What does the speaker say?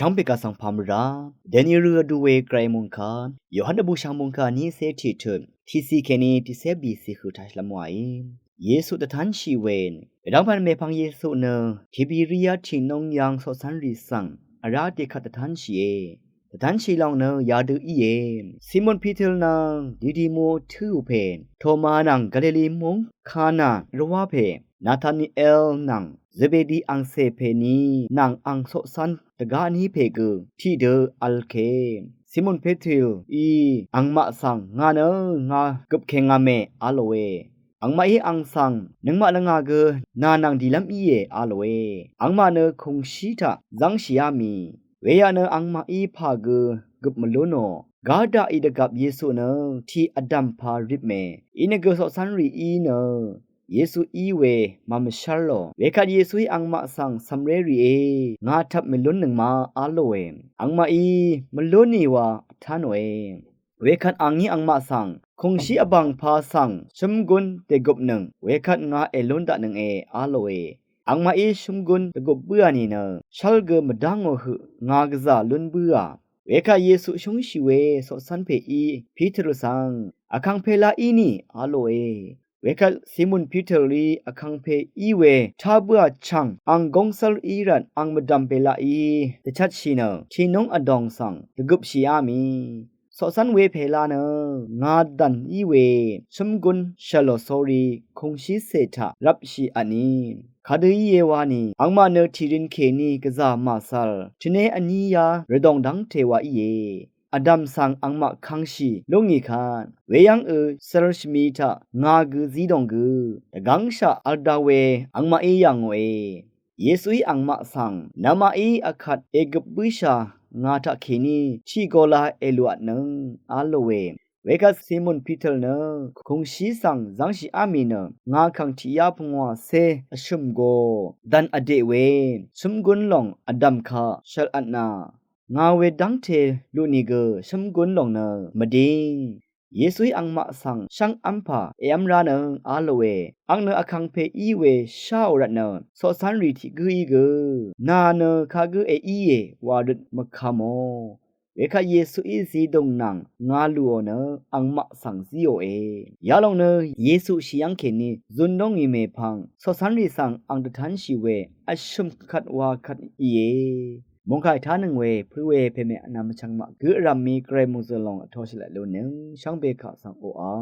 ช่างเปกาสังพามราเดนิเรือดูเวไกรมุงคาโยฮันดบูช่างมุงคานี้เซทีเถิมที่ซีเคนีที่เซบีซีคือทัชละมวยเยซูตะทันชีเวนดังพันเมพังเยซูเนทิบิริยาชินงยังสสันริสังอาราติขัดตะทันชีตะทันชีลองเนยาดูอีเยซิมอนพีเทลนางดีโมทูเพนโทมานังกาเลลีมงคานาระวาเพนาธานีเอลนังเซเบดีอังเซเพนีนังอังโซซันตะกานีเพกที่เดออัลเคซิมอนเพเทลอังมะสังงาเนงากับเคงาเมอาโลเวอังมาอังสังนังมาละงาเกนานังดีลัมอีเยอาโลเวอังมาเนคงชีทาจังชียามีเวียเนอังมาพาเกกับมโลโนกาดาอิดกับเยซูเนที่อดัมพาริบเมอินเกโซซันรีเนเยซูเวมามชาโลเวคัดเยซูอังมาสังซัมเรรีงาทับมลุนหนึ่งมาอาโลเวอังมามลุนีวาทานเวเวคัดอังนี้อังมาสังคงชีอบังพาสังชมกุนเตกบหนึ่งเวคัดงาลุนดะหนึ่งอาโลเวอังมาชมกุนเตกบเบื่อนี่เนชัลเกมดังโอหงากซาลุนเบื่อเวคัดเยซูชงชีเวสสันเพพีเตรุสังอคังเพลานี่อาโลเวคัลซิมุนพีเตอรีอคังเพเวทาบัวชังอังกงซัลรันอังมดัมเปลาตะชัดชีเนชีนงอดองสังตะกุบชีอามีสอสันเวเพลาเนงาดันเวชมกุนชาโลโซรีคงชีเซทารับชีอันนี้คาดเยวานีอังมาเนทีรินเคนีกะซามาซัลชเนอันนี้ยาระดองดังเทวาอดัมสังอังมาคังชีลงอีคานเวยังเซรชมีทางากุซีดงกุกังชาอัลดาเวอังมายังเวเยซูอังมาสังนามาอคัดกบบิชางาทะเคนีชีโกลาลวดนึงอาโลเวเวกัสซิมอนพีเตอร์เนคงชีสังจังชีอามีเนงาคังทิยาพงวาเซอชุมโกดันอเดเวชุมกุนลงอดัมคาเชลอันนางาเวดังเทลูนิเกชมกุนลงเนมดิงเยซูอังมาสังช่างอัมพาเอมราเนอาโลเวอังเนอคังเพเวชาวรัตเนสอสันรีทิกุนาเนคากุวาดุดมะคาโมเวคาเยซูซีดงนังงาลูเนอังมาสังซิโอยาลงเนเยซูชิยังเคนีซุนดงอีเมพังสอสันรีสังอังตทันชีเวอชุมคัดวาคัดมงคายท่านึงเวพื้เวเพเมอนามชังมะกุรัมมีเกรมุซลองทอชละโลนึงช่างเบคะสังโออา